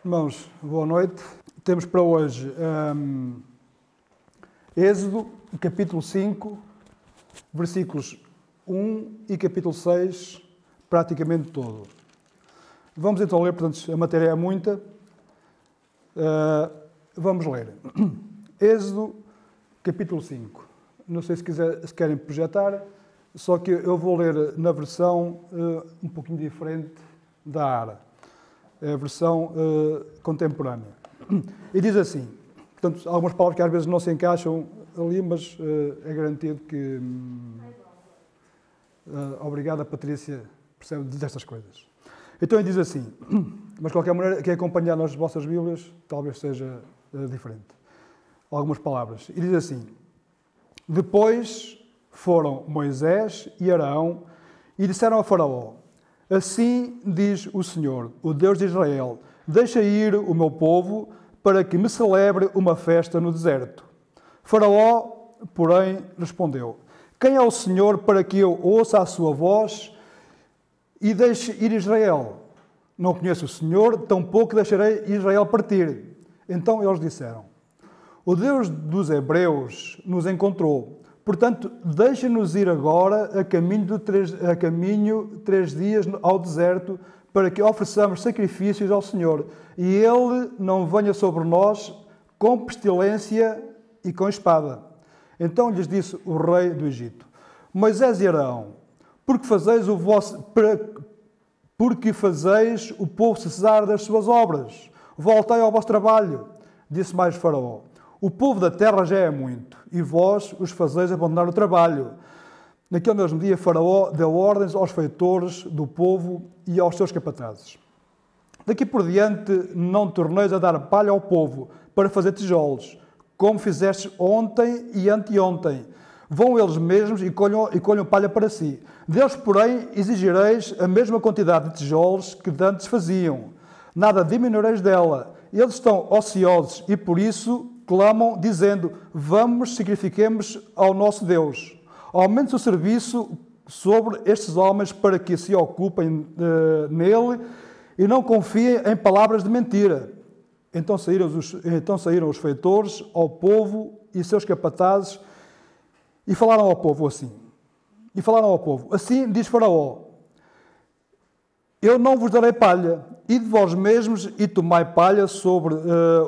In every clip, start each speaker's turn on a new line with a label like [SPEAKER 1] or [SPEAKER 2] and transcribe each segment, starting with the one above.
[SPEAKER 1] Irmãos, boa noite. Temos para hoje Êxodo, capítulo 5, versículos 1 e capítulo 6, praticamente todo. Vamos então ler, portanto, a matéria é muita. Vamos ler. Êxodo, capítulo 5. Não sei se querem projetar, só que eu vou ler na versão um pouquinho diferente da ARA. É a versão contemporânea. E diz assim, portanto, algumas palavras que às vezes não se encaixam ali, mas é garantido que... obrigada, Patrícia, percebe destas coisas. Então ele diz assim, mas de qualquer maneira, quem acompanhar nas vossas Bíblias, talvez seja diferente. Algumas palavras. E diz assim, depois foram Moisés e Arão e disseram a Faraó, assim diz o Senhor, o Deus de Israel, deixa ir o meu povo para que me celebre uma festa no deserto. Faraó, porém, respondeu, quem é o Senhor para que eu ouça a sua voz e deixe ir Israel? Não conheço o Senhor, tampouco deixarei Israel partir. Então eles disseram, o Deus dos Hebreus nos encontrou. Portanto, deixa-nos ir agora a caminho 3 dias ao deserto para que ofereçamos sacrifícios ao Senhor e Ele não venha sobre nós com pestilência e com espada. Então lhes disse o rei do Egito, Moisés e Arão, porque fazeis o povo cessar das suas obras? Voltai ao vosso trabalho. Disse mais Faraó, o povo da terra já é muito, e vós os fazeis abandonar o trabalho. Naquele mesmo dia, Faraó deu ordens aos feitores do povo e aos seus capatazes. Daqui por diante, não torneis a dar palha ao povo para fazer tijolos, como fizestes ontem e anteontem. Vão eles mesmos e colham palha para si. Deles, porém, exigireis a mesma quantidade de tijolos que dantes faziam. Nada diminuireis dela. Eles estão ociosos e, por isso, clamam, dizendo, vamos, sacrifiquemos ao nosso Deus. Aumente o serviço sobre estes homens para que se ocupem nele e não confiem em palavras de mentira. Então saíram os feitores ao povo e seus capatazes e falaram ao povo assim. Assim diz Faraó, eu não vos darei palha, ide vós mesmos e tomai palha sobre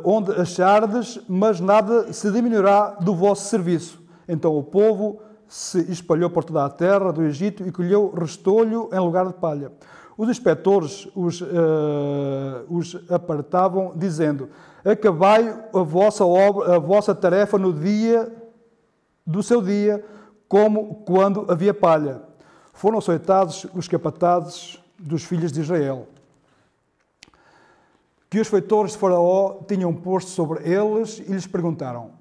[SPEAKER 1] onde achardes, mas nada se diminuirá do vosso serviço. Então o povo se espalhou por toda a terra do Egito e colheu restolho em lugar de palha. Os inspetores os apartavam, dizendo, acabai a vossa tarefa no dia do seu dia, como quando havia palha. Foram açoitados os capatazes dos filhos de Israel, que os feitores de Faraó tinham posto sobre eles e lhes perguntaram,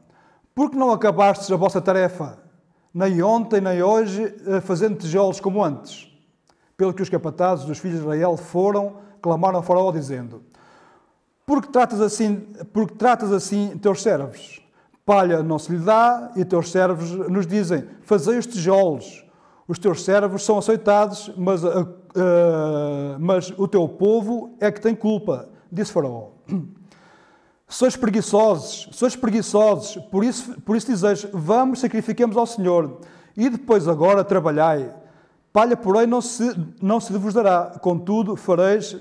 [SPEAKER 1] por que não acabastes a vossa tarefa, nem ontem nem hoje, fazendo tijolos como antes? Pelo que os capatazes dos filhos de Israel clamaram a Faraó, dizendo, por que tratas assim teus servos? Palha não se lhe dá e teus servos nos dizem, fazei os tijolos. Os teus servos são açoitados, mas o teu povo é que tem culpa, disse Faraó. Sois preguiçosos, por isso dizeis, vamos, sacrifiquemos ao Senhor, e depois agora trabalhai. Palha, porém, não se vos dará, contudo, fareis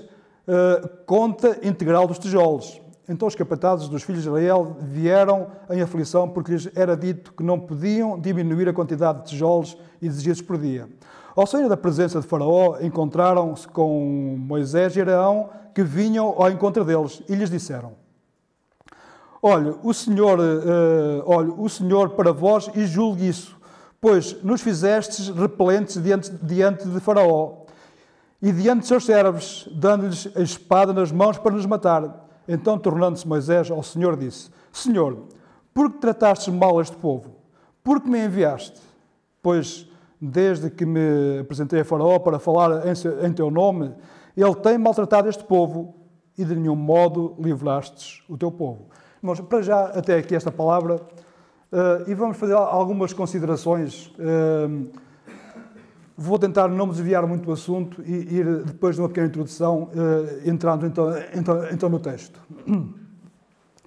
[SPEAKER 1] conta integral dos tijolos. Então os capatazes dos filhos de Israel vieram em aflição, porque lhes era dito que não podiam diminuir a quantidade de tijolos exigidos por dia. Ao sair da presença de Faraó, encontraram-se com Moisés e Arão, que vinham ao encontro deles, e lhes disseram, olhe, o Senhor para vós e julgue isso, pois nos fizestes repelentes diante de Faraó e diante de seus servos, dando-lhes a espada nas mãos para nos matar. Então, tornando-se Moisés ao Senhor, disse, Senhor, por que tratastes mal este povo? Por que me enviaste? Pois, desde que me apresentei a Faraó para falar em teu nome, ele tem maltratado este povo e de nenhum modo livrastes o teu povo. Mas, para já, até aqui esta palavra, e vamos fazer algumas considerações Vou tentar não me desviar muito do assunto e ir, depois de uma pequena introdução, entrando então no texto.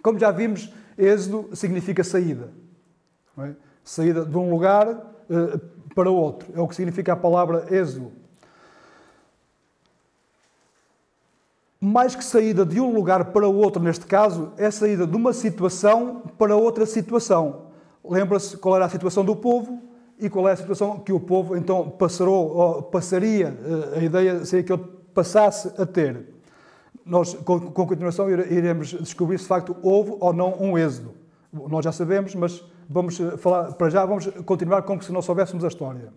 [SPEAKER 1] Como já vimos, êxodo significa saída. Não é? Saída de um lugar para outro. É o que significa a palavra êxodo. Mais que saída de um lugar para outro, neste caso, é saída de uma situação para outra situação. Lembra-se qual era a situação do povo e qual é a situação que o povo então passaria. A ideia seria que ele passasse a ter. Nós, com continuação, iremos descobrir se de facto houve ou não um êxodo. Nós já sabemos, mas vamos falar, para já vamos continuar como se não soubéssemos a história.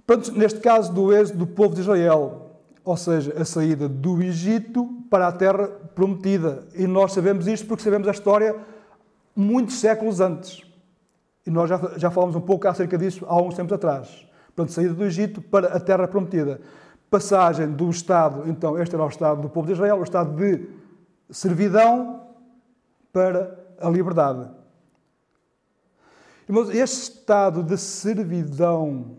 [SPEAKER 1] Pronto, neste caso do êxodo do povo de Israel, ou seja, a saída do Egito para a terra prometida. E nós sabemos isto porque sabemos a história muitos séculos antes. E nós já falamos um pouco acerca disso há uns tempos atrás. Portanto, saída do Egito para a terra prometida. Passagem do Estado, então este era o Estado do povo de Israel, o Estado de servidão para a liberdade. Irmãos, este estado de servidão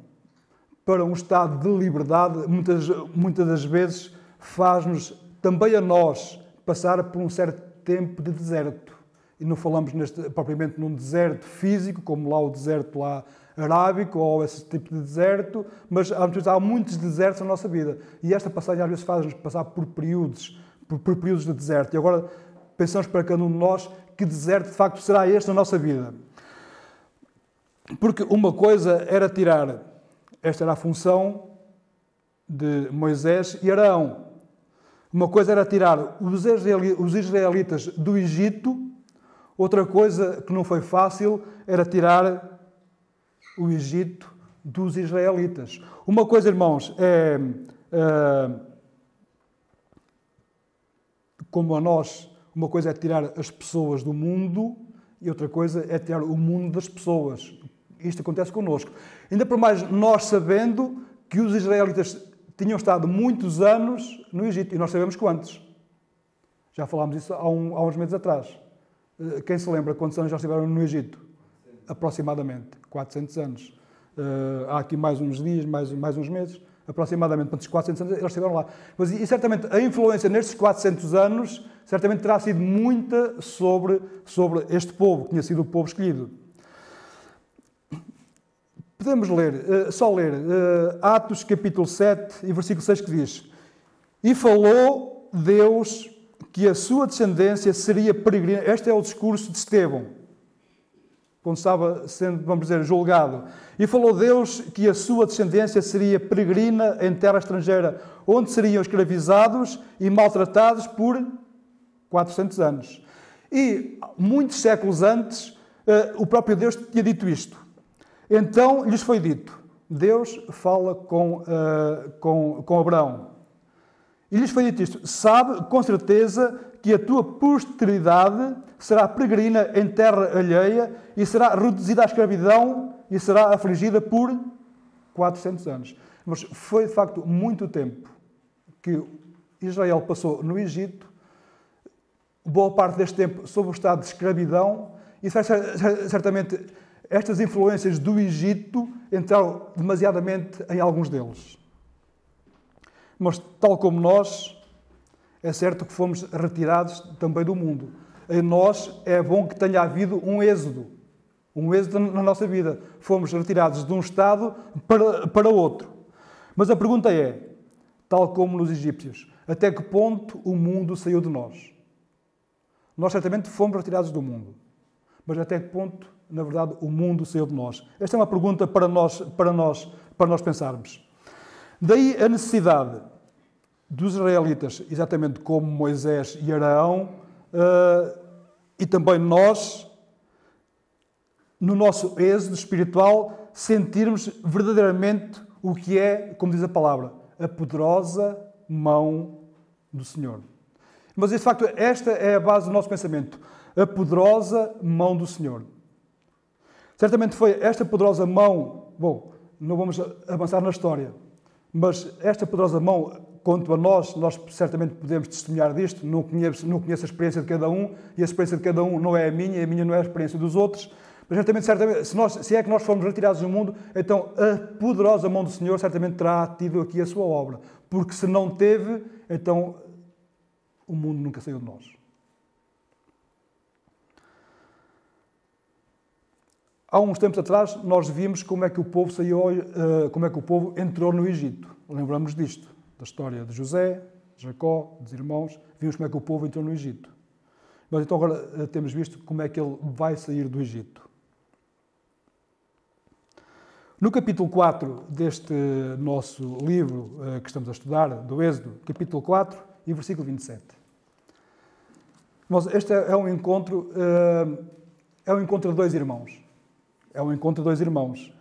[SPEAKER 1] para um estado de liberdade, muitas das vezes, faz-nos, também a nós, passar por um certo tempo de deserto. E não falamos propriamente num deserto físico, como lá o deserto lá arábico, ou esse tipo de deserto, mas há muitos desertos na nossa vida. E esta passagem às vezes faz-nos passar por períodos de deserto. E agora pensamos para cada um de nós que deserto de facto será este na nossa vida. Porque uma coisa era tirar, esta era a função de Moisés e Arão. Uma coisa era tirar os israelitas do Egito, outra coisa que não foi fácil era tirar o Egito dos israelitas. Uma coisa, irmãos, como a nós, uma coisa é tirar as pessoas do mundo e outra coisa é tirar o mundo das pessoas. Isto acontece connosco. Ainda por mais nós sabendo que os israelitas tinham estado muitos anos no Egito. E nós sabemos quantos. Já falámos isso há uns meses atrás. Quem se lembra quantos anos já estiveram no Egito? Aproximadamente 400 anos. Há aqui mais uns dias, mais uns meses. Aproximadamente, quantos 400 anos eles estiveram lá. Mas, e certamente a influência nestes 400 anos certamente terá sido muita sobre este povo, que tinha sido o povo escolhido. Podemos só ler Atos capítulo 7 e versículo 6 que diz: E falou Deus que a sua descendência seria peregrina. Este é o discurso de Estevão, quando estava sendo, vamos dizer, julgado. E falou Deus que a sua descendência seria peregrina em terra estrangeira, onde seriam escravizados e maltratados por 400 anos. E muitos séculos antes, o próprio Deus tinha dito isto. Então lhes foi dito, Deus fala com Abraão, e lhes foi dito isto: sabe com certeza que a tua posteridade será peregrina em terra alheia e será reduzida à escravidão e será afligida por 400 anos. Mas foi de facto muito tempo que Israel passou no Egito, boa parte deste tempo sob o estado de escravidão, e certamente estas influências do Egito entraram demasiadamente em alguns deles. Mas, tal como nós, é certo que fomos retirados também do mundo. Em nós é bom que tenha havido um êxodo na nossa vida. Fomos retirados de um estado para outro. Mas a pergunta é, tal como nos egípcios, até que ponto o mundo saiu de nós? Nós certamente fomos retirados do mundo. Mas até que ponto, na verdade, o mundo saiu de nós? Esta é uma pergunta para nós pensarmos. Daí a necessidade dos israelitas, exatamente como Moisés e Arão, e também nós, no nosso êxodo espiritual, sentirmos verdadeiramente o que é, como diz a palavra, a poderosa mão do Senhor. Mas, de facto, esta é a base do nosso pensamento. A poderosa mão do Senhor. Certamente foi esta poderosa mão, bom, não vamos avançar na história, mas esta poderosa mão, quanto a nós certamente podemos testemunhar disto, não conheço a experiência de cada um, e a experiência de cada um não é a minha não é a experiência dos outros, Mas certamente, se é que nós formos retirados do mundo, então a poderosa mão do Senhor certamente terá tido aqui a sua obra. Porque se não teve, então o mundo nunca saiu de nós. Há uns tempos atrás, nós vimos como é que o povo como é que o povo entrou no Egito. Lembramos disto, da história de José, de Jacó, dos irmãos. Vimos como é que o povo entrou no Egito. Mas então agora temos visto como é que ele vai sair do Egito. No capítulo 4 deste nosso livro que estamos a estudar, do Êxodo, capítulo 4 e versículo 27. Mas este é um encontro de dois irmãos. É um encontro de dois irmãos.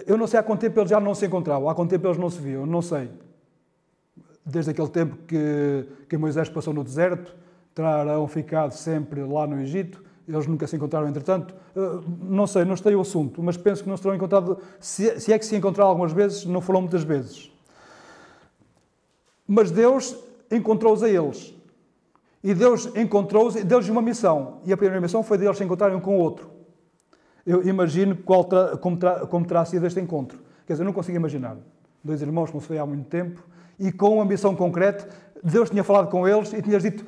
[SPEAKER 1] Eu não sei há quanto tempo eles já não se encontravam, há quanto tempo eles não se viam, não sei. Desde aquele tempo que Moisés passou no deserto, terão ficado sempre lá no Egito, eles nunca se encontraram entretanto. Não sei, não sei o assunto, mas penso que não se terão encontrado, se é que se encontraram algumas vezes, não foram muitas vezes. Mas Deus encontrou-os a eles. E Deus encontrou-os, deu-lhes uma missão. E a primeira missão foi deles se encontrarem um com o outro. Eu imagino como terá sido este encontro. Quer dizer, eu não consigo imaginar. Dois irmãos que não se veem há muito tempo e com uma missão concreta. Deus tinha falado com eles e tinha-os dito,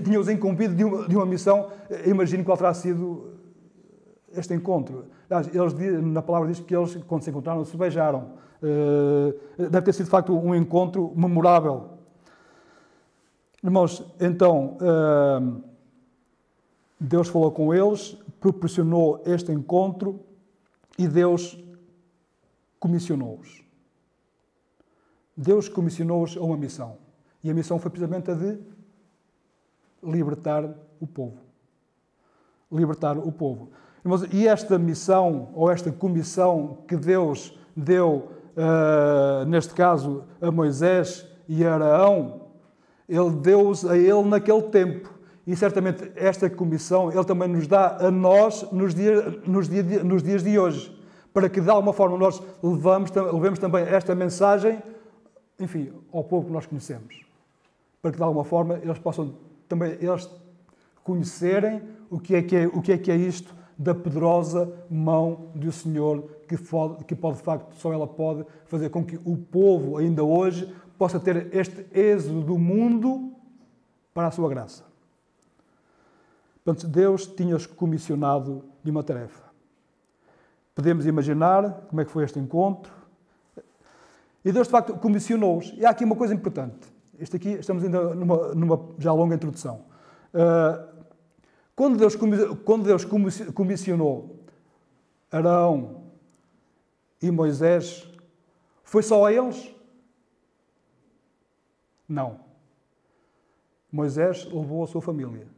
[SPEAKER 1] tinha-os incumbido de uma missão. Eu imagino qual terá sido este encontro. Na palavra diz que eles, quando se encontraram, se beijaram. Deve ter sido, de facto, um encontro memorável. Irmãos, então, Deus falou com eles, proporcionou este encontro e Deus comissionou-os. Deus comissionou-os a uma missão. E a missão foi precisamente a de libertar o povo. Libertar o povo. E esta missão, ou esta comissão que Deus deu, neste caso, a Moisés e a Araão, Ele deu-os a ele naquele tempo. E certamente esta comissão Ele também nos dá a nós nos dias de hoje. Para que de alguma forma nós levemos também esta mensagem, enfim, ao povo que nós conhecemos. Para que de alguma forma eles possam também conhecerem o que é isto da poderosa mão do Senhor que pode, de facto, só ela pode fazer com que o povo ainda hoje possa ter este êxodo do mundo para a sua graça. Portanto, Deus tinha-os comissionado de uma tarefa. Podemos imaginar como é que foi este encontro. E Deus, de facto, comissionou-os. E há aqui uma coisa importante. Isto aqui, estamos ainda numa já longa introdução. Quando Deus comissionou Arão e Moisés, foi só a eles? Não. Moisés levou a sua família.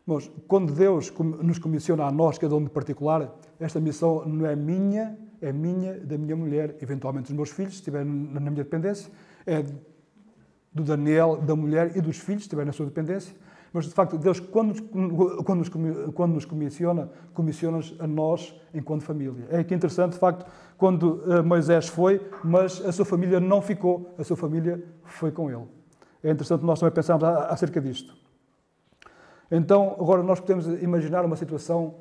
[SPEAKER 1] Mas quando Deus nos comissiona a nós, cada um de particular, esta missão não é minha, é minha, da minha mulher, eventualmente dos meus filhos, se estiverem na minha dependência, é do Daniel, da mulher e dos filhos, se estiverem na sua dependência. Mas, de facto, Deus, quando nos comissiona-nos a nós enquanto família. É que interessante, de facto, quando Moisés foi, mas a sua família não ficou, a sua família foi com ele. É interessante nós também pensarmos acerca disto. Então, agora nós podemos imaginar uma situação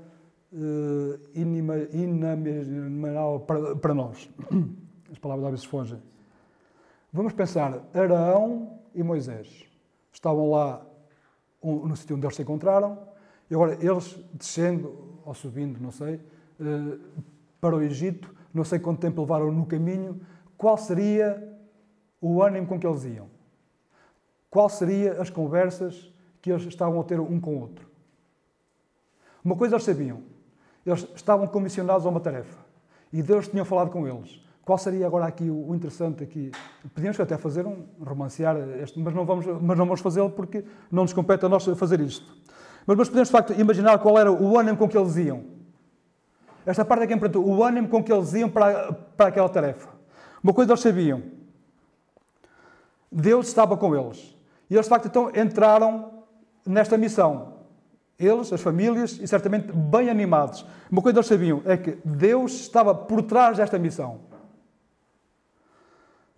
[SPEAKER 1] inimaginável para nós. As palavras às vezes fogem. Vamos pensar, Arão e Moisés estavam lá no sítio onde eles se encontraram, e agora eles descendo, ou subindo, não sei, para o Egito, não sei quanto tempo levaram no caminho, qual seria o ânimo com que eles iam? Qual seria as conversas que eles estavam a ter um com o outro? Uma coisa eles sabiam, eles estavam comissionados a uma tarefa, e Deus tinha falado com eles. Qual seria agora aqui o interessante aqui? Podíamos até fazer romancear este, mas não vamos fazê-lo porque não nos compete a nós fazer isto. Mas podemos, de facto, imaginar qual era o ânimo com que eles iam. Esta parte é que é importante, o ânimo com que eles iam para aquela tarefa. Uma coisa eles sabiam, Deus estava com eles. E eles, de facto, então entraram nesta missão. Eles, as famílias, e certamente bem animados. Uma coisa eles sabiam é que Deus estava por trás desta missão.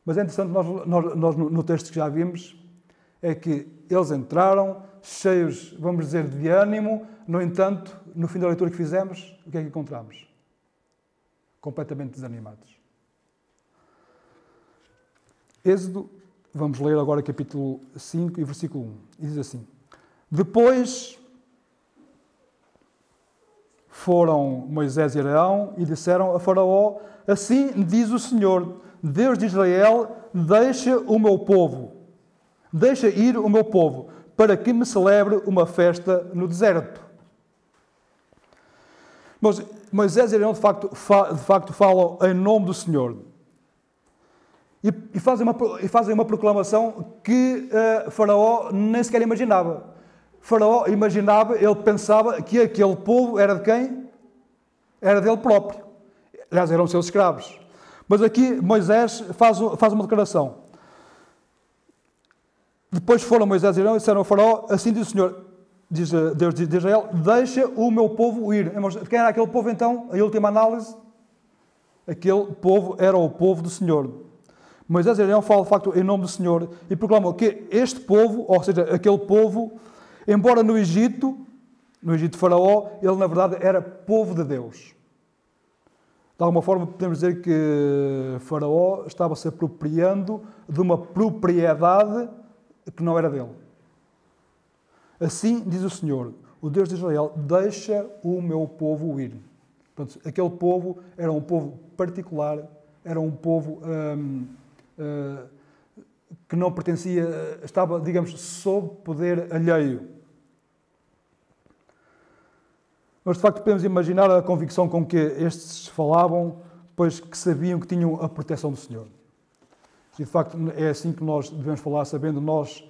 [SPEAKER 1] Mas é interessante, nós no texto que já vimos, é que eles entraram cheios, vamos dizer, de ânimo. No entanto, no fim da leitura que fizemos, o que é que encontramos? Completamente desanimados. Êxodo, vamos ler agora capítulo 5 e versículo 1. E diz assim: Depois foram Moisés e Arão e disseram a Faraó: Assim diz o Senhor, Deus de Israel, deixa o meu povo, deixa ir o meu povo, para que me celebre uma festa no deserto. Mas Moisés e Arão de facto falam em nome do Senhor. E fazem uma proclamação que Faraó nem sequer imaginava. Faraó imaginava, ele pensava que aquele povo era de quem? Era dele próprio. Aliás, eram seus escravos. Mas aqui Moisés faz uma declaração. Depois foram Moisés e Arão e disseram ao Faraó: Assim diz o Senhor, diz Deus de Israel, deixa o meu povo ir. Quem era aquele povo então? A última análise? Aquele povo era o povo do Senhor. Moisés e Arão falam de facto em nome do Senhor e proclamam que este povo, ou seja, aquele povo, embora no Egito de Faraó, ele na verdade era povo de Deus. De alguma forma podemos dizer que Faraó estava se apropriando de uma propriedade que não era dele. Assim diz o Senhor, o Deus de Israel, deixa o meu povo ir. Portanto, aquele povo era um povo particular, era um povo que não pertencia, estava, digamos, sob poder alheio. Mas, de facto, podemos imaginar a convicção com que estes falavam, pois que sabiam que tinham a proteção do Senhor. E, de facto, é assim que nós devemos falar, sabendo nós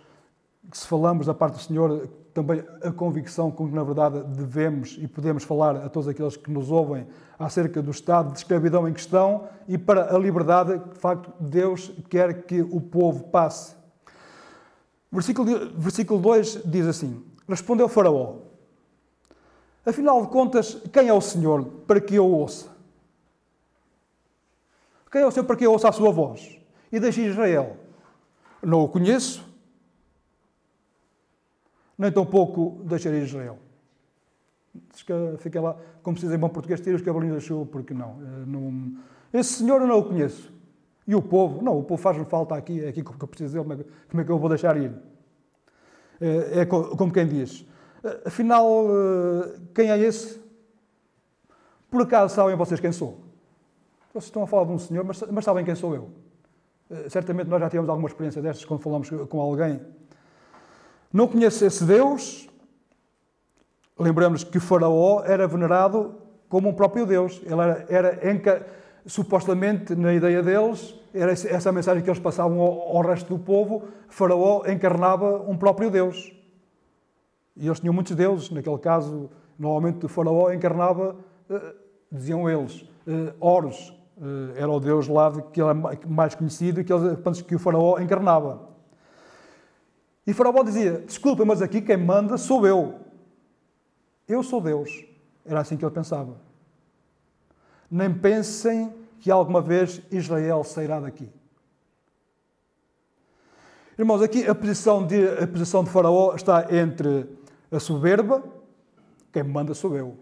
[SPEAKER 1] que se falamos da parte do Senhor, também a convicção com que, na verdade, devemos e podemos falar a todos aqueles que nos ouvem acerca do estado de escravidão em questão e para a liberdade que, de facto, Deus quer que o povo passe. Versículo 2 diz assim: Respondeu Faraó: Afinal de contas, quem é o Senhor para que eu ouça? Quem é o Senhor para que eu ouça a sua voz? E deixe Israel. Não o conheço, nem tampouco deixarei Israel. Fica lá, como se diz em bom português, tira os cabelinhos da chuva, porque não. Esse Senhor eu não o conheço. E o povo? Não, o povo faz-me falta aqui, é aqui que eu preciso dele, como é que eu vou deixar ir? É como quem diz. Afinal, quem é esse? Por acaso sabem vocês quem sou? Vocês estão a falar de um Senhor, mas sabem quem sou eu? Certamente nós já tivemos alguma experiência destas quando falamos com alguém. Não conhece esse Deus? Lembramos que Faraó era venerado como um próprio Deus. Ele supostamente, na ideia deles, era essa a mensagem que eles passavam ao resto do povo. Faraó encarnava um próprio Deus. E eles tinham muitos deuses. Naquele caso, normalmente Faraó encarnava, diziam eles, Horus. Era o Deus lá que era mais conhecido e que o Faraó encarnava. E Faraó dizia: Desculpa, mas aqui quem manda sou eu. Eu sou Deus. Era assim que ele pensava. Nem pensem que alguma vez Israel sairá daqui. Irmãos, aqui a posição de Faraó está entre a soberba, quem manda sou eu,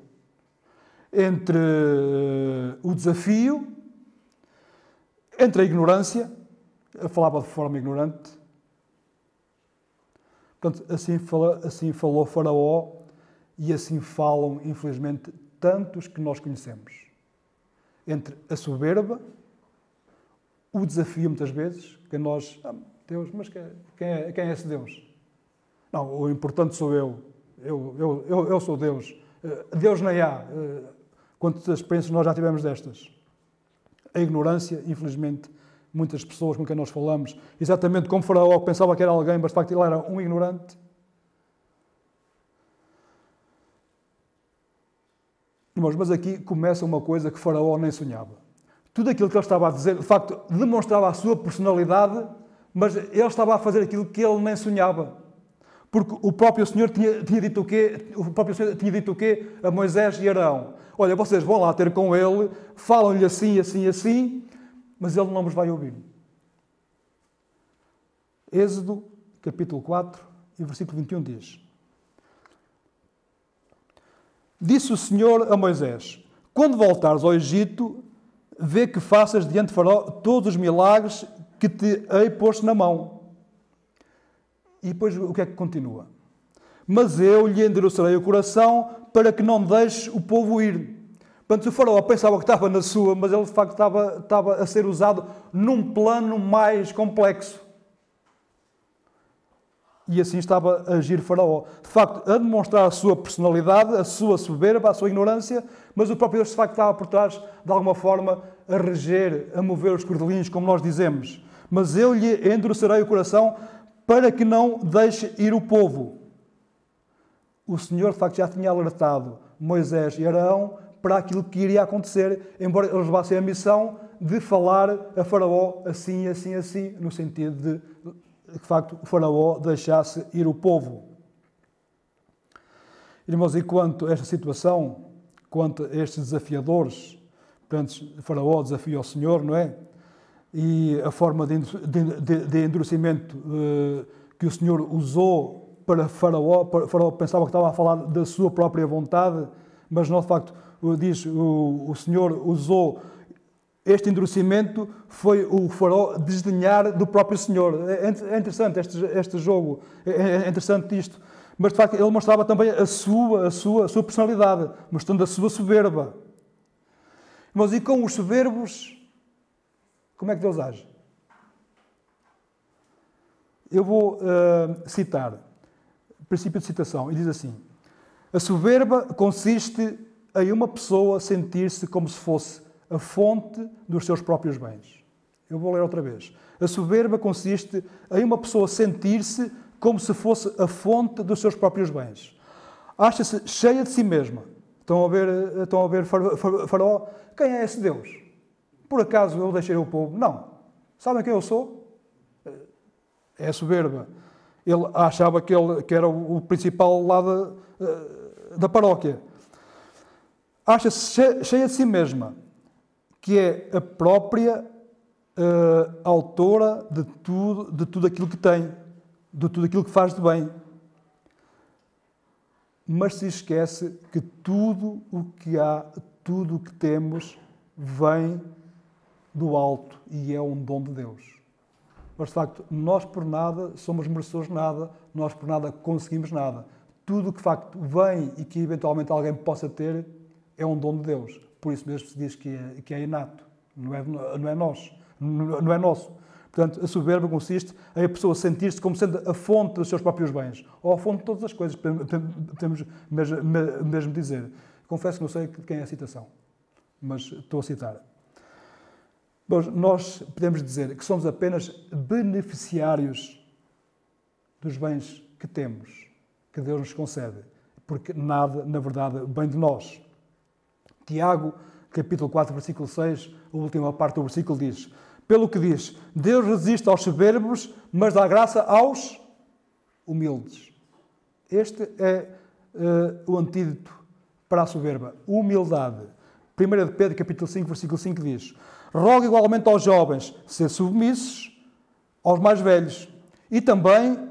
[SPEAKER 1] entre o desafio, entre a ignorância, ele falava de forma ignorante. Portanto, assim falou Faraó e assim falam, infelizmente, tantos que nós conhecemos. Entre a soberba, o desafio, muitas vezes, que nós... Deus, mas quem é esse Deus? Não, o importante sou eu. Eu sou Deus. Deus nem há. Quantas experiências nós já tivemos destas? A ignorância, infelizmente, muitas pessoas com quem nós falamos, exatamente como Faraó pensava que era alguém, mas de facto ele era um ignorante. Irmãos, mas aqui começa uma coisa que Faraó nem sonhava. Tudo aquilo que ele estava a dizer, de facto, demonstrava a sua personalidade, mas ele estava a fazer aquilo que ele nem sonhava. Porque o próprio Senhor tinha dito o quê? O próprio Senhor tinha dito o quê a Moisés e Arão? Olha, vocês vão lá ter com ele, falam-lhe assim, assim, assim, mas ele não vos vai ouvir. Êxodo, capítulo 4 e versículo 21 diz: Disse o Senhor a Moisés: Quando voltares ao Egito, vê que faças diante de Faraó todos os milagres que te hei posto na mão. E depois o que é que continua? Mas eu lhe endurecerei o coração para que não deixes o povo ir. Portanto, o Faraó pensava que estava na sua, mas ele de facto estava a ser usado num plano mais complexo. E assim estava a agir Faraó. De facto, a demonstrar a sua personalidade, a sua soberba, a sua ignorância, mas o próprio Deus de facto estava por trás, de alguma forma, a reger, a mover os cordelinhos, como nós dizemos. Mas eu lhe endurecerei o coração para que não deixe ir o povo. O Senhor, de facto, já tinha alertado Moisés e Arão para aquilo que iria acontecer, embora eles levassem a missão de falar a Faraó assim, assim, assim, no sentido de facto, o Faraó deixasse ir o povo. Irmãos, e quanto a esta situação, quanto a estes desafiadores, portanto, o Faraó desafia o Senhor, não é? E a forma de endurecimento que o Senhor usou para Faraó pensava que estava a falar da sua própria vontade, mas não, de facto, diz o Senhor usou este endurecimento, foi o Faraó desdenhar do próprio Senhor. É interessante este jogo, é interessante isto. Mas, de facto, ele mostrava também a sua personalidade, mostrando a sua soberba. Mas e com os soberbos, como é que Deus age? Eu vou citar, princípio de citação, e diz assim: a soberba consiste em uma pessoa sentir-se como se fosse a fonte dos seus próprios bens. Eu vou ler outra vez. A soberba consiste em uma pessoa sentir-se como se fosse a fonte dos seus próprios bens. Acha-se cheia de si mesma. Estão a ver Faraó? Quem é esse Deus? Por acaso eu deixei o povo? Não. Sabem quem eu sou? É a soberba. Ele achava que era o principal lá da paróquia. Acha-se cheia de si mesma, que é a própria autora de tudo aquilo que tem, de tudo aquilo que faz de bem. Mas se esquece que tudo o que há, tudo o que temos, vem do alto e é um dom de Deus. Mas, de facto, nós por nada somos merecedores de nada, nós por nada conseguimos nada. Tudo o que, de facto, vem e que eventualmente alguém possa ter é um dom de Deus. Por isso mesmo se diz que é inato, não é nosso. Portanto, a soberba consiste em a pessoa sentir-se como sendo a fonte dos seus próprios bens, ou a fonte de todas as coisas, podemos mesmo dizer. Confesso que não sei de quem é a citação, mas estou a citar. Bom, nós podemos dizer que somos apenas beneficiários dos bens que temos, que Deus nos concede, porque nada, na verdade, vem de nós. Tiago, capítulo 4, versículo 6, a última parte do versículo diz: pelo que diz, Deus resiste aos soberbos, mas dá graça aos humildes. Este é o antídoto para a soberba, humildade. 1 de Pedro, capítulo 5, versículo 5 diz: roga igualmente aos jovens ser submissos aos mais velhos, e também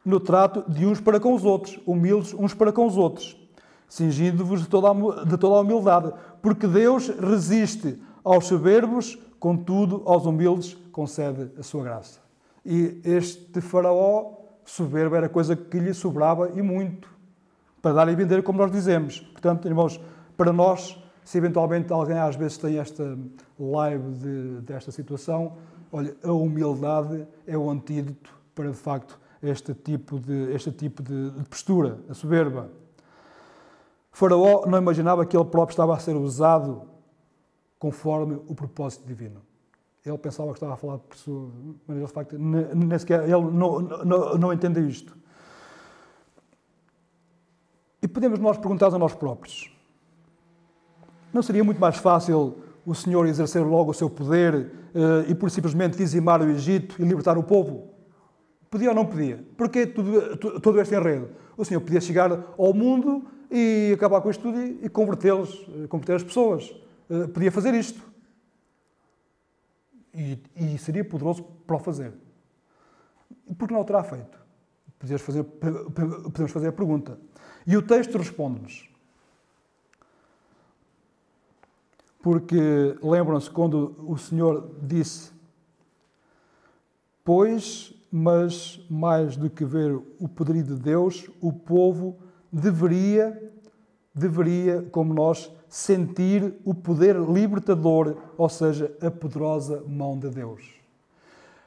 [SPEAKER 1] no trato de uns para com os outros, humildes uns para com os outros, cingindo-vos de toda a humildade, porque Deus resiste aos soberbos, contudo, aos humildes concede a sua graça. E este Faraó, soberbo, era coisa que lhe sobrava e muito, para dar e vender, como nós dizemos. Portanto, irmãos, para nós, se eventualmente alguém às vezes tem esta live desta situação, olha, a humildade é o antídoto para, de facto, este tipo de postura, a soberba. Faraó não imaginava que ele próprio estava a ser usado conforme o propósito divino. Ele pensava que estava a falar de pessoa, mas ele, de facto, nem sequer ele não entende isto. E podemos nós perguntar a nós próprios: não seria muito mais fácil o Senhor exercer logo o seu poder e por simplesmente dizimar o Egito e libertar o povo? Podia ou não podia? Porquê todo este enredo? O Senhor podia chegar ao mundo e acabar com isto tudo e converter as pessoas. Podia fazer isto. E seria poderoso para o fazer. E por que não o terá feito? Podemos fazer a pergunta. E o texto responde-nos. Porque lembram-se quando o Senhor disse: pois, mas mais do que ver o poderio de Deus, o povo deveria, como nós, sentir o poder libertador, ou seja, a poderosa mão de Deus.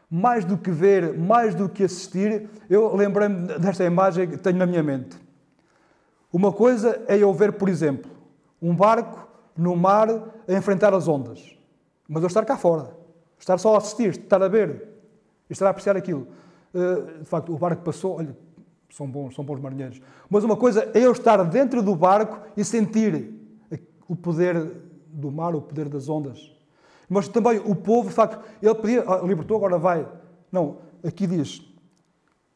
[SPEAKER 1] Mais do que ver, mais do que assistir, eu lembrei-me desta imagem que tenho na minha mente. Uma coisa é eu ver, por exemplo, um barco no mar a enfrentar as ondas. Mas eu estar cá fora, estar só a assistir, estar a ver, estar a apreciar aquilo. De facto, o barco passou, olha, são bons marinheiros. Mas uma coisa é eu estar dentro do barco e sentir o poder do mar, o poder das ondas. Mas também o povo, de facto, ele pedia, libertou, agora vai. Não, aqui diz,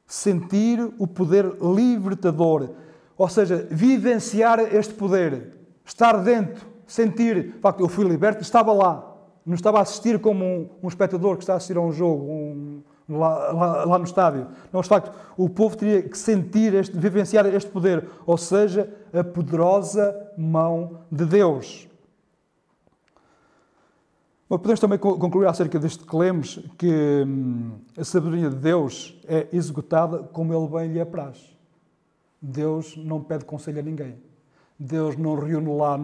[SPEAKER 1] sentir o poder libertador. Ou seja, vivenciar este poder. Estar dentro, sentir. De facto, eu fui liberto, estava lá. Não estava a assistir como um espectador que está a assistir a um jogo, lá no estádio. Não, de facto, o povo teria que sentir, vivenciar este poder. Ou seja, a poderosa mão de Deus. Mas podemos também concluir acerca deste que lemos que a sabedoria de Deus é executada como Ele bem lhe apraz. Deus não pede conselho a ninguém. Deus não reúne lá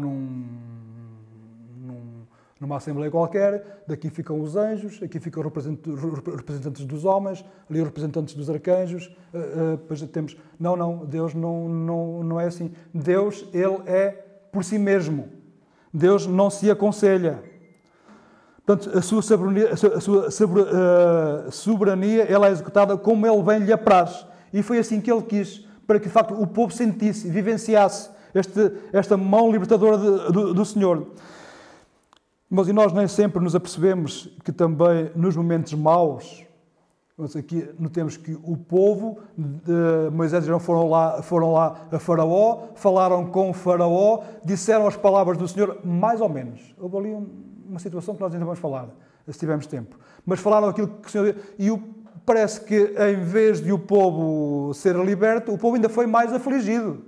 [SPEAKER 1] numa assembleia qualquer, daqui ficam os anjos, aqui ficam os representantes dos homens, ali os representantes dos arcanjos, depois temos... Não, Deus não é assim. Deus, Ele é por si mesmo. Deus não se aconselha. Portanto, a sua soberania ela é executada como Ele bem lhe apraz. E foi assim que Ele quis, para que, de facto, o povo sentisse, vivenciasse esta mão libertadora do Senhor. Mas e nós nem sempre nos apercebemos que também nos momentos maus, aqui notemos que o povo de Moisés e Arão foram lá a Faraó, falaram com o Faraó, disseram as palavras do Senhor, mais ou menos. Houve ali uma situação que nós ainda vamos falar, se tivermos tempo. Mas falaram aquilo que o Senhor disse, e parece que em vez de o povo ser liberto, o povo ainda foi mais afligido.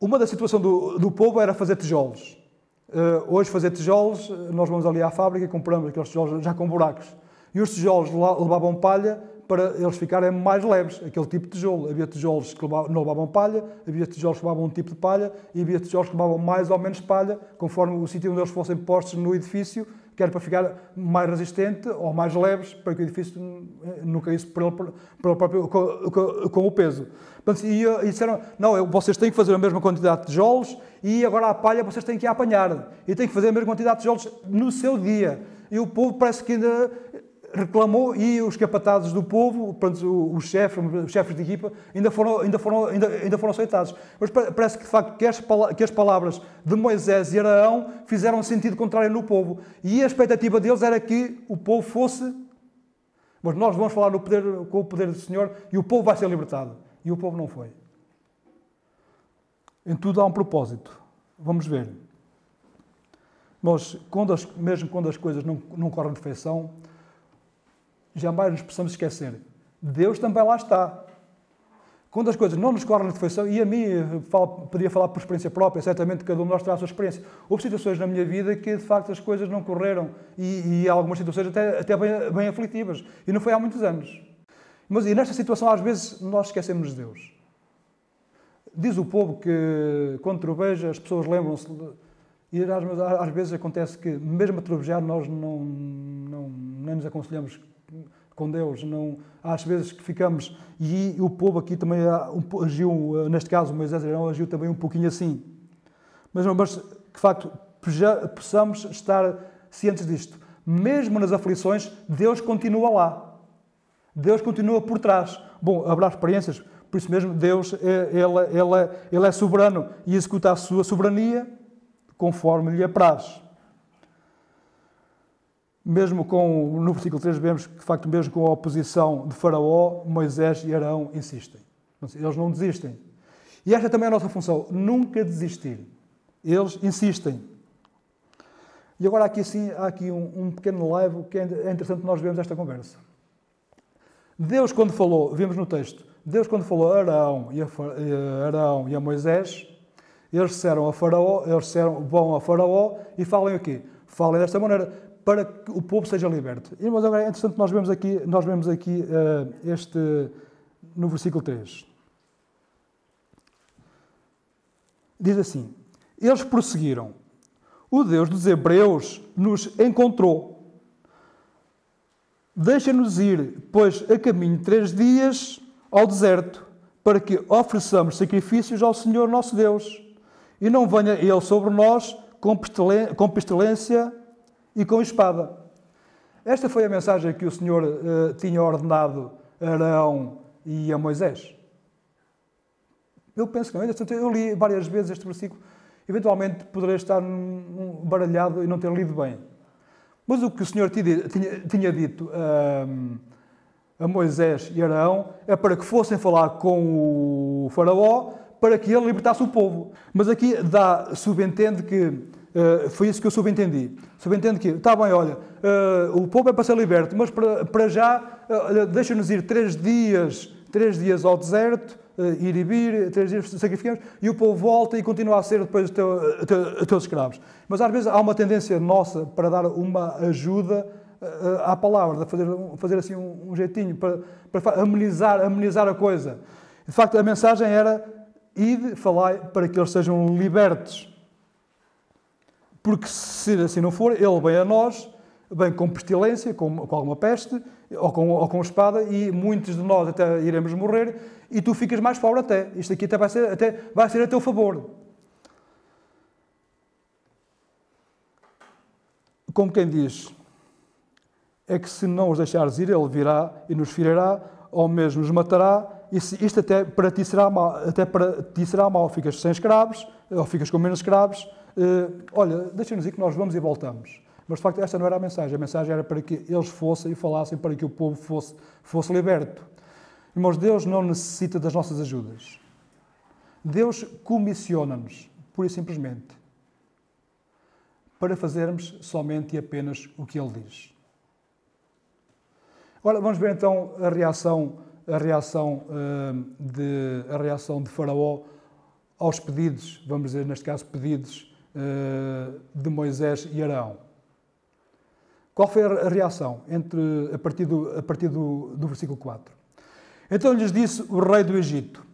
[SPEAKER 1] Uma da situação do povo era fazer tijolos. Hoje fazer tijolos, nós vamos ali à fábrica e compramos aqueles tijolos já com buracos. E os tijolos levavam palha para eles ficarem mais leves, aquele tipo de tijolo. Havia tijolos que não levavam palha, havia tijolos que levavam um tipo de palha e havia tijolos que levavam mais ou menos palha, conforme o sítio onde eles fossem postos no edifício, que era para ficar mais resistente ou mais leves, para que o edifício não caísse por ele próprio com o peso. Portanto, e disseram, não, vocês têm que fazer a mesma quantidade de tijolos e agora a palha vocês têm que apanhar. E têm que fazer a mesma quantidade de tijolos no seu dia. E o povo parece que ainda reclamou e os capatazes do povo, os chefes de equipa, ainda foram aceitados. Mas parece que, de facto, que as palavras de Moisés e Arão fizeram sentido contrário no povo. E a expectativa deles era que o povo fosse... Mas nós vamos falar com o poder do Senhor e o povo vai ser libertado. E o povo não foi. Em tudo há um propósito. Vamos ver. Nós, mesmo quando as coisas não correm de perfeição, jamais nos possamos esquecer. Deus também lá está. Quando as coisas não nos correm de perfeição, e a mim, podia falar por experiência própria, certamente cada um de nós terá a sua experiência. Houve situações na minha vida que, de facto, as coisas não correram. E algumas situações até bem aflitivas. E não foi há muitos anos. Mas e nesta situação, às vezes, nós esquecemos de Deus. Diz o povo que, quando troveja, as pessoas lembram-se... E às vezes acontece que, mesmo a trovejar, nós nem nos aconselhamos com Deus. Às vezes que ficamos... E o povo aqui também agiu, neste caso, Moisés e Arão agiu também um pouquinho assim. Mas que, de facto, possamos estar cientes disto. Mesmo nas aflições, Deus continua lá. Deus continua por trás. Bom, haverá experiências, por isso mesmo Deus ele é soberano e executa a sua soberania conforme lhe apraz. Mesmo no versículo 3 vemos que, de facto, mesmo com a oposição de Faraó, Moisés e Arão insistem. Eles não desistem. E esta também é a nossa função, nunca desistir. Eles insistem. E agora há aqui um pequeno live que é interessante nós vermos esta conversa. Deus, quando falou, vimos no texto, Deus, quando falou a Arão e a Moisés, eles disseram a Faraó, eles disseram, vão a Faraó e falem o quê? Falem desta maneira, para que o povo seja liberto. E, mas agora é interessante, nós vemos aqui no versículo 3. Diz assim, eles prosseguiram, o Deus dos Hebreus nos encontrou. Deixa-nos ir, pois, a caminho de 3 dias ao deserto, para que ofereçamos sacrifícios ao Senhor nosso Deus, e não venha Ele sobre nós com pestilência e com espada. Esta foi a mensagem que o Senhor tinha ordenado a Arão e a Moisés. Eu penso que não. Eu li várias vezes este versículo. Eventualmente poderei estar baralhado e não ter lido bem. Mas o que o Senhor tinha dito a Moisés e Arão é para que fossem falar com o Faraó para que ele libertasse o povo. Mas aqui subentende que, foi isso que eu subentendi. Subentende que, está bem, olha, o povo é para ser liberto, mas para já deixa-nos ir 3 dias ao deserto, ir e vir, 3 dias sacrificamos, e o povo volta e continua a ser depois os teus escravos. Mas às vezes há uma tendência nossa para dar uma ajuda à palavra, de fazer assim um jeitinho, para amenizar a coisa. De facto, a mensagem era, ide, falai, para que eles sejam libertos. Porque se assim não for, ele vem a nós, vem com pestilência, com alguma peste, ou com espada, e muitos de nós até iremos morrer, e tu ficas mais pobre até. Isto aqui até vai ser a teu favor. Como quem diz, é que se não os deixares ir, ele virá e nos ferirá, ou mesmo nos matará, e isto até para ti será mal. Ficas sem escravos, ou ficas com menos escravos. Olha, deixa-nos ir que nós vamos e voltamos. Mas, de facto, esta não era a mensagem. A mensagem era para que eles fossem e falassem, para que o povo fosse liberto. Irmãos, Deus não necessita das nossas ajudas. Deus comissiona-nos, pura e simplesmente, para fazermos somente e apenas o que Ele diz. Agora, vamos ver então a reação de Faraó aos pedidos, vamos dizer, neste caso, pedidos de Moisés e Arão. Qual foi a reação a partir do versículo 4? Então lhes disse o rei do Egito: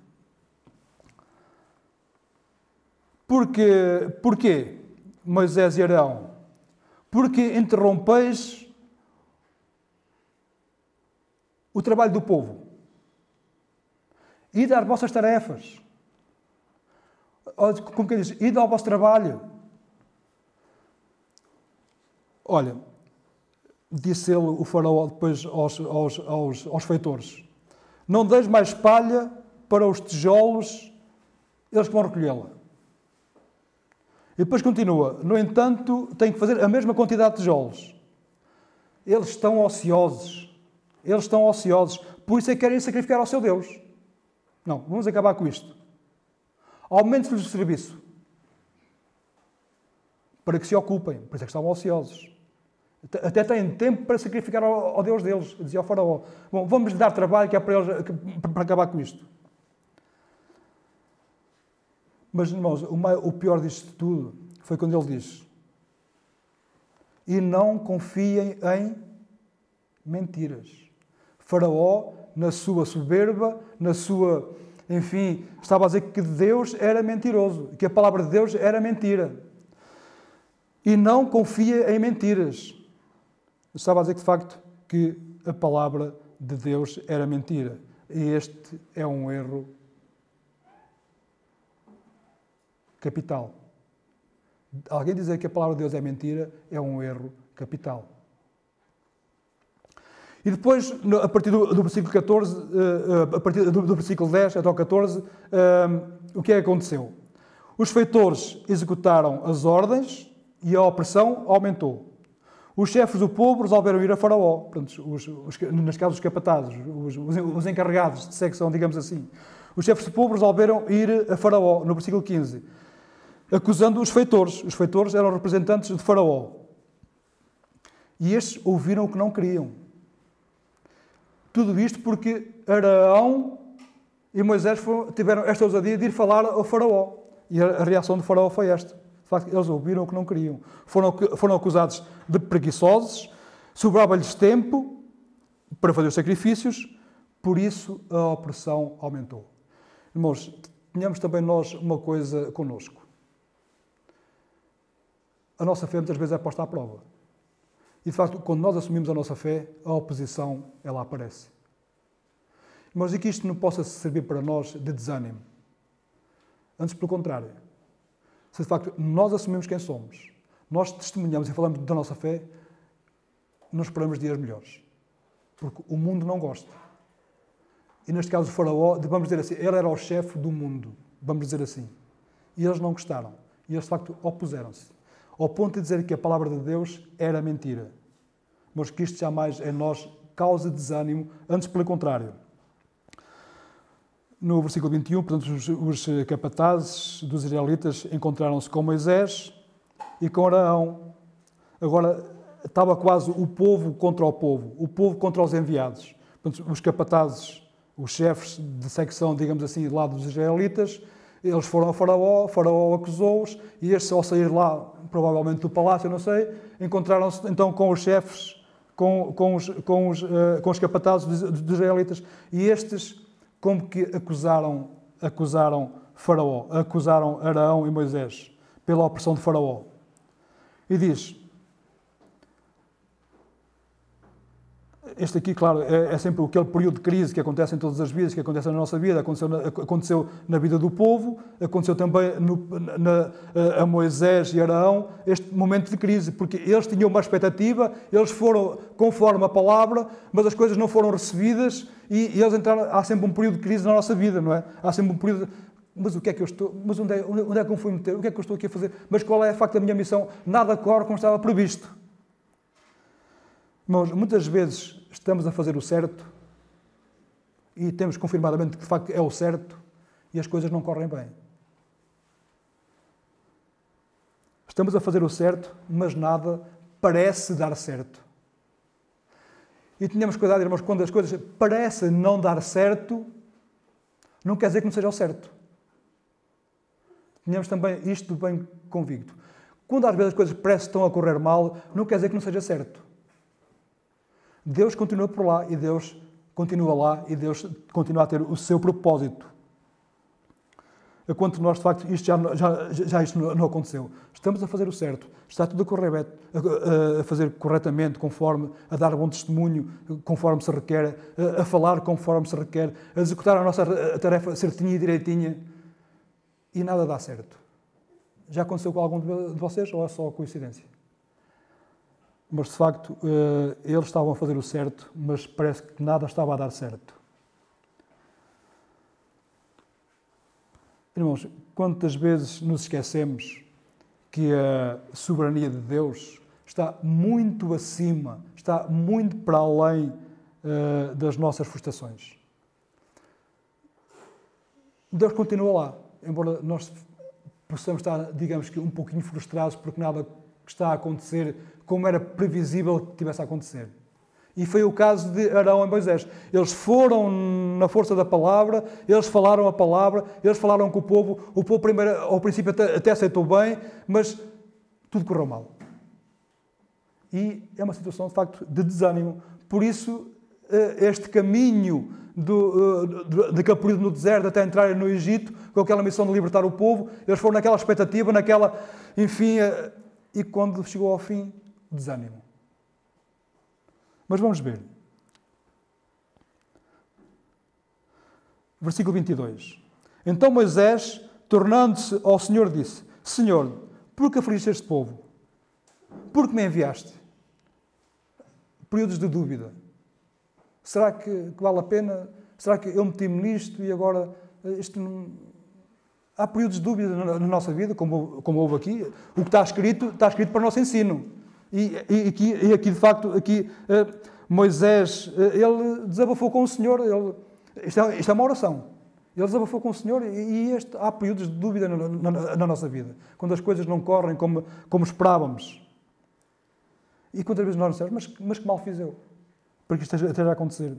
[SPEAKER 1] Porquê, Moisés e Arão? Porque interrompeis o trabalho do povo. Ide às vossas tarefas. Como quem diz, ide ao vosso trabalho. Olha, disse ele, o faraó, depois aos feitores: não deis mais palha para os tijolos, eles que vão recolhê-la. E depois continua: no entanto, têm que fazer a mesma quantidade de tijolos. Eles estão ociosos, por isso é que querem sacrificar ao seu Deus. Não, vamos acabar com isto. Aumente-lhes o serviço, para que se ocupem, por isso é que estavam ociosos. Até têm tempo para sacrificar ao Deus deles, dizia ao faraó. Bom, vamos dar trabalho que é para eles para acabar com isto. Mas, irmãos, o pior disto tudo foi quando ele diz: e não confiem em mentiras. Faraó, na sua soberba, estava a dizer que Deus era mentiroso, que a palavra de Deus era mentira. E não confia em mentiras. Estava a dizer que, de facto, que a palavra de Deus era mentira. E este é um erro capital. Alguém dizer que a palavra de Deus é mentira é um erro capital. E depois, a partir do versículo 14, a partir do versículo 10 até ao 14, o que é que aconteceu? Os feitores executaram as ordens e a opressão aumentou. Os chefes do povo resolveram ir a Faraó, portanto, neste caso os capatazes, os encarregados de secção, digamos assim. Os chefes do povo resolveram ir a Faraó, no versículo 15, acusando os feitores. Os feitores eram representantes de Faraó. E estes ouviram o que não queriam. Tudo isto porque Arão e Moisés tiveram esta ousadia de ir falar ao faraó. E a reação do faraó foi esta. De facto, eles ouviram o que não queriam. Foram acusados de preguiçosos, sobrava-lhes tempo para fazer os sacrifícios, por isso a opressão aumentou. Irmãos, tenhamos também nós uma coisa connosco. A nossa fé muitas vezes é posta à prova. E de facto, quando nós assumimos a nossa fé, a oposição, ela aparece. Mas e que isto não possa servir para nós de desânimo. Antes, pelo contrário. Se de facto nós assumimos quem somos, nós testemunhamos e falamos da nossa fé, não esperamos dias melhores. Porque o mundo não gosta. E neste caso o faraó, vamos dizer assim, ele era o chefe do mundo, vamos dizer assim. E eles não gostaram. E eles de facto opuseram-se. Ao ponto de dizer que a palavra de Deus era mentira. Mas que isto jamais em nós causa desânimo, antes pelo contrário. No versículo 21, portanto, os capatazes dos israelitas encontraram-se com Moisés e com Arão. Agora, estava quase o povo contra os enviados. Portanto, os capatazes, os chefes de secção, digamos assim, do lado dos israelitas, eles foram ao faraó, o faraó acusou-os, e estes, ao sair lá, provavelmente do palácio, não sei, encontraram-se então com os chefes, com os capatazes dos israelitas, e estes, como que acusaram faraó, acusaram Arão e Moisés, pela opressão de faraó. E diz, este aqui, claro, é sempre aquele período de crise que acontece em todas as vidas, que acontece na nossa vida, aconteceu na vida do povo, aconteceu também a Moisés e Arão, este momento de crise, porque eles tinham uma expectativa, eles foram conforme a palavra, mas as coisas não foram recebidas e eles entraram, há sempre um período de crise na nossa vida, não é? Há sempre um período de, mas o que é que eu estou, mas onde é que eu me fui meter, o que é que eu estou aqui a fazer, mas qual é, de facto, a minha missão? Nada corre como estava previsto. Mas muitas vezes estamos a fazer o certo e temos confirmadamente que de facto é o certo e as coisas não correm bem. Estamos a fazer o certo, mas nada parece dar certo. E tenhamos cuidado, irmãos, quando as coisas parecem não dar certo, não quer dizer que não seja o certo. Tenhamos também isto bem convicto. Quando às vezes as coisas parecem que estão a correr mal, não quer dizer que não seja certo. Deus continua por lá e Deus continua lá e Deus continua a ter o seu propósito. Enquanto nós, de facto, isto isto não aconteceu. Estamos a fazer o certo. Está tudo a correr bem, a fazer corretamente, conforme, a dar bom testemunho, conforme se requer, a falar conforme se requer, a executar a nossa tarefa certinha e direitinha. E nada dá certo. Já aconteceu com algum de vocês ou é só coincidência? Mas, de facto, eles estavam a fazer o certo, mas parece que nada estava a dar certo. Irmãos, quantas vezes nos esquecemos que a soberania de Deus está muito acima, está muito para além das nossas frustrações. Deus continua lá, embora nós possamos estar, digamos que, um pouquinho frustrados porque nada está a acontecer como era previsível que tivesse a acontecer. E foi o caso de Arão e Moisés. Eles foram na força da palavra, eles falaram a palavra, eles falaram com o povo primeiro, ao princípio até aceitou bem, mas tudo correu mal. E é uma situação, de facto, de desânimo. Por isso, este caminho daquele período no deserto até entrarem no Egito, com aquela missão de libertar o povo, eles foram naquela expectativa, enfim, e quando chegou ao fim, desânimo. Mas vamos ver. Versículo 22. Então Moisés, tornando-se ao Senhor, disse: Senhor, por que afligiste este povo? Por que me enviaste? Períodos de dúvida. Será que vale a pena? Será que eu meti-me nisto e agora isto não... Há períodos de dúvida na nossa vida, como houve aqui. O que está escrito para o nosso ensino. E aqui, de facto, Moisés, ele desabafou com o Senhor. Isto é uma oração. Ele desabafou com o Senhor e há períodos de dúvida na nossa vida. Quando as coisas não correm como esperávamos. E quantas vezes nós dissemos, mas que mal fiz eu? Para que isto esteja a acontecer.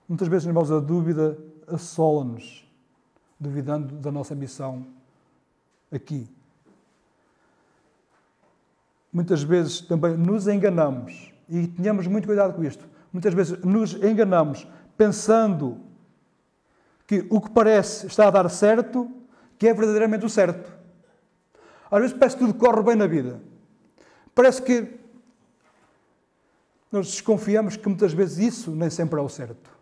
[SPEAKER 1] Muitas vezes, irmãos, a dúvida assola-nos, duvidando da nossa missão aqui. Muitas vezes também nos enganamos, e tenhamos muito cuidado com isto. Muitas vezes nos enganamos pensando que o que parece está a dar certo, que é verdadeiramente o certo. Às vezes parece que tudo corre bem na vida. Parece que nós desconfiamos que muitas vezes isso nem sempre é o certo.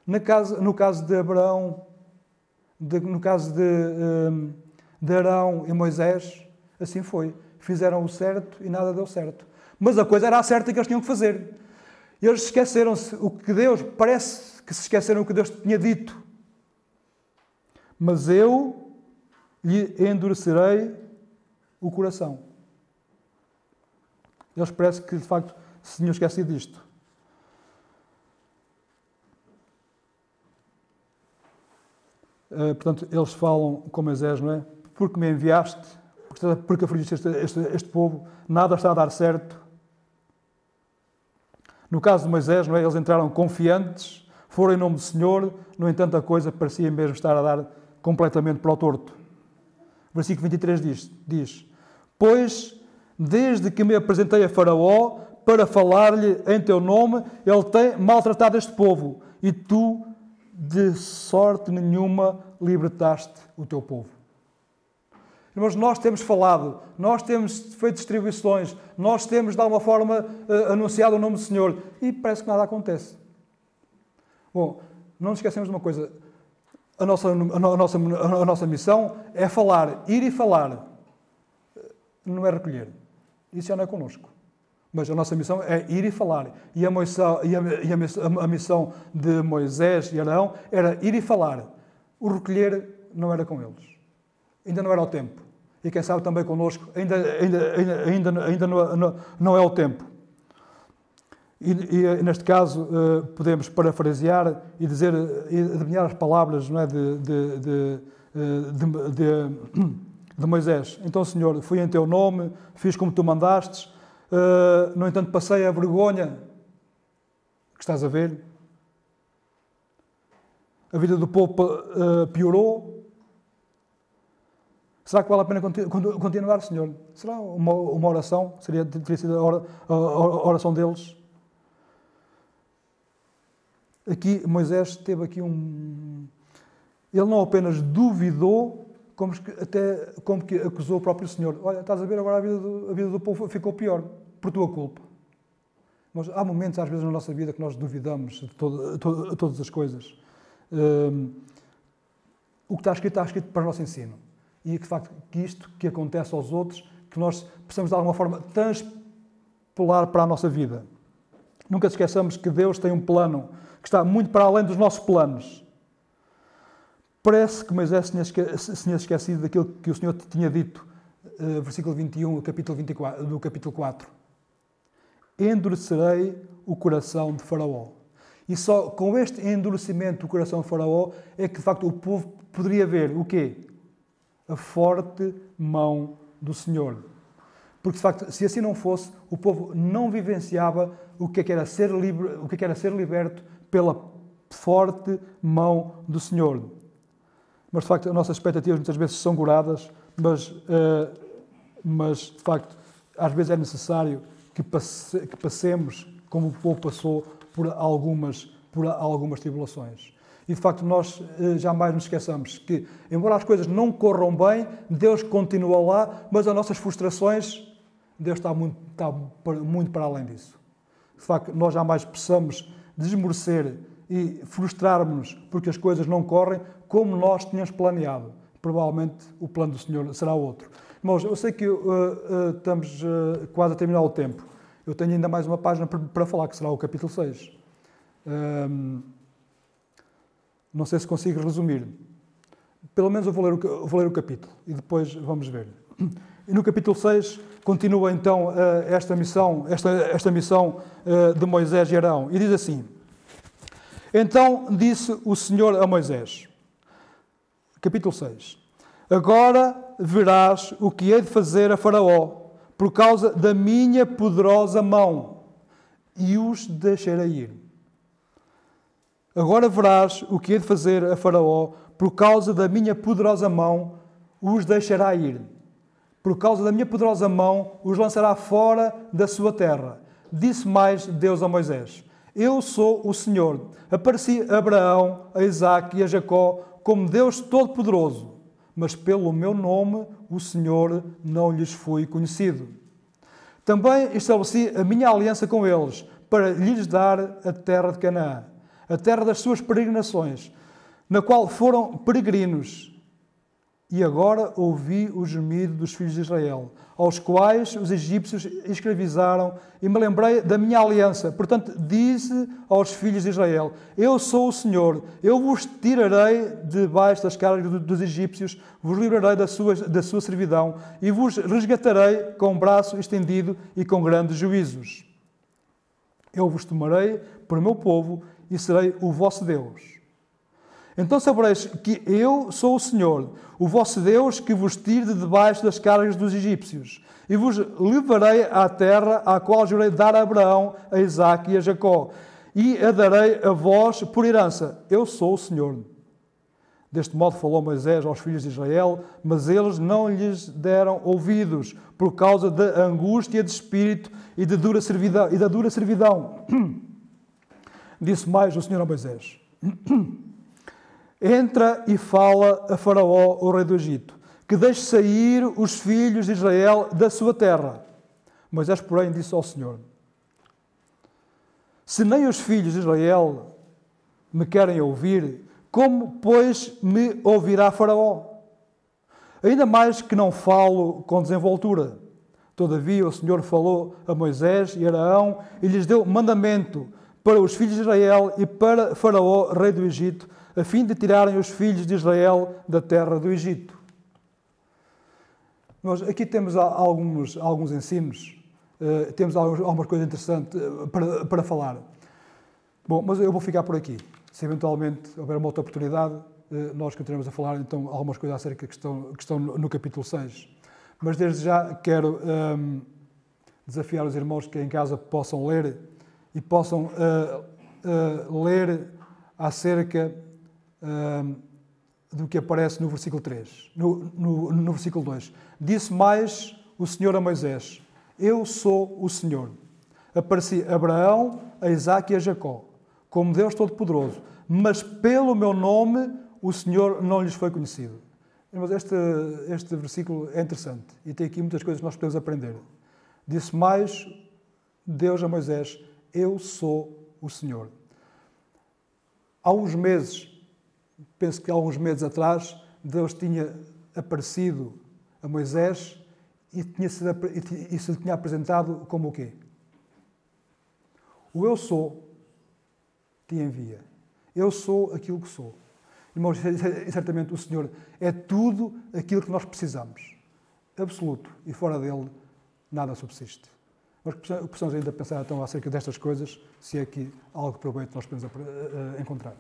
[SPEAKER 1] No caso de Abraão, no caso de Arão e Moisés, assim foi. Fizeram o certo e nada deu certo. Mas a coisa era a certa que eles tinham que fazer. E eles esqueceram-se o que Deus, parece que se esqueceram o que Deus tinha dito. Mas eu lhe endurecerei o coração. Eles parece que, de facto, se tinham esquecido disto. Portanto, eles falam com Moisés, não é? Porque me enviaste, porque afligiste este povo, nada está a dar certo. No caso de Moisés, não é? Eles entraram confiantes, foram em nome do Senhor, no entanto a coisa parecia mesmo estar a dar completamente para o torto. Versículo 23 diz: Pois, desde que me apresentei a Faraó para falar-lhe em teu nome, ele tem maltratado este povo, e tu de sorte nenhuma libertaste o teu povo. Irmãos, nós temos falado, nós temos feito distribuições, nós temos de alguma forma anunciado o nome do Senhor, e parece que nada acontece. Bom, não nos esquecemos de uma coisa: a nossa missão é falar, ir e falar, não é recolher. Isso já não é connosco. Mas a nossa missão é ir e falar. E a missão de Moisés e Arão era ir e falar. O recolher não era com eles. Ainda não era o tempo. E quem sabe também connosco, ainda não é o tempo. E neste caso, podemos parafrasear e dizer, e adivinhar as palavras, não é, de Moisés. Então, Senhor, fui em teu nome, fiz como tu mandastes, no entanto passei a vergonha que estás a ver. A vida do povo piorou. Será que vale a pena continuar, Senhor? Será uma oração? Teria sido a oração deles? Aqui, Moisés teve aqui Ele não apenas duvidou, como que acusou o próprio Senhor. Olha, estás a ver, agora a vida do povo ficou pior, por tua culpa. Mas há momentos, às vezes, na nossa vida que nós duvidamos de todas as coisas. O que está escrito para o nosso ensino. E, de facto, que isto que acontece aos outros, que nós possamos, de alguma forma, transpolar para a nossa vida. Nunca esqueçamos que Deus tem um plano que está muito para além dos nossos planos. Parece que Moisés se tinha esquecido daquilo que o Senhor tinha dito, versículo 21, do capítulo 4. Endurecerei o coração de Faraó. E só com este endurecimento do coração de Faraó é que, de facto, o povo poderia ver o quê? A forte mão do Senhor. Porque, de facto, se assim não fosse, o povo não vivenciava o que era ser livre, o que era ser liberto pela forte mão do Senhor. Mas, de facto, as nossas expectativas muitas vezes são goradas, mas, de facto, às vezes é necessário que passemos, como o povo passou, por algumas tribulações. E, de facto, nós jamais nos esqueçamos que, embora as coisas não corram bem, Deus continua lá, mas as nossas frustrações, Deus está muito para além disso. De facto, nós jamais possamos desmorecer e frustrarmos-nos porque as coisas não correm como nós tínhamos planeado. Provavelmente o plano do Senhor será outro. Irmãos, eu sei que estamos quase a terminar o tempo. Eu tenho ainda mais uma página para falar, que será o capítulo 6. Não sei se consigo resumir. Pelo menos eu vou ler o capítulo e depois vamos ver. E no capítulo 6 continua então esta missão de Moisés e Arão. E diz assim: Então disse o Senhor a Moisés, capítulo 6, Agora verás o que hei de fazer a Faraó, por causa da minha poderosa mão, e os deixarei ir. Agora verás o que hei de fazer a Faraó, por causa da minha poderosa mão os deixará ir. Por causa da minha poderosa mão os lançará fora da sua terra. Disse mais Deus a Moisés: Eu sou o Senhor. Apareci a Abraão, a Isaque e a Jacó como Deus Todo-Poderoso, mas pelo meu nome o Senhor não lhes fui conhecido. Também estabeleci a minha aliança com eles, para lhes dar a terra de Canaã, a terra das suas peregrinações, na qual foram peregrinos. E agora ouvi o gemido dos filhos de Israel, aos quais os egípcios escravizaram, e me lembrei da minha aliança. Portanto, disse aos filhos de Israel: Eu sou o Senhor, eu vos tirarei debaixo das cargas dos egípcios, vos livrarei da sua servidão, e vos resgatarei com o braço estendido e com grandes juízos. Eu vos tomarei por meu povo e serei o vosso Deus. Então sabereis que eu sou o Senhor, o vosso Deus, que vos tire de debaixo das cargas dos egípcios, e vos levarei à terra à qual jurei dar a Abraão, a Isaque e a Jacó, e a darei a vós por herança. Eu sou o Senhor. Deste modo falou Moisés aos filhos de Israel, mas eles não lhes deram ouvidos, por causa da angústia de espírito e da dura servidão. Disse mais o Senhor a Moisés: Entra e fala a Faraó, o rei do Egito, que deixe sair os filhos de Israel da sua terra. Moisés, porém, disse ao Senhor: Se nem os filhos de Israel me querem ouvir, como, pois, me ouvirá Faraó? Ainda mais que não falo com desenvoltura. Todavia o Senhor falou a Moisés e Arão e lhes deu mandamento para os filhos de Israel e para Faraó, rei do Egito, a fim de tirarem os filhos de Israel da terra do Egito. Nós aqui temos alguns ensinos, temos algumas coisas interessantes para falar. Bom, mas eu vou ficar por aqui. Se eventualmente houver uma outra oportunidade, nós continuamos a falar então algumas coisas acerca que estão no capítulo 6. Mas desde já quero desafiar os irmãos que em casa possam ler e possam ler acerca do que aparece no versículo 3, no versículo 2. Disse mais o Senhor a Moisés: Eu sou o Senhor. Apareci a Abraão, a Isaque e a Jacó, como Deus Todo-Poderoso, mas pelo meu nome o Senhor não lhes foi conhecido. Mas este versículo é interessante e tem aqui muitas coisas que nós podemos aprender. Disse mais Deus a Moisés: Eu sou o Senhor. Há uns meses, penso que há uns meses atrás, Deus tinha aparecido a Moisés e se tinha apresentado como o quê? O Eu sou te envia. Eu sou aquilo que sou. Irmãos, certamente o Senhor é tudo aquilo que nós precisamos. Absoluto. E fora dele, nada subsiste. Nós precisamos ainda pensar então acerca destas coisas, se é que há algo de proveito nós podemos encontrar.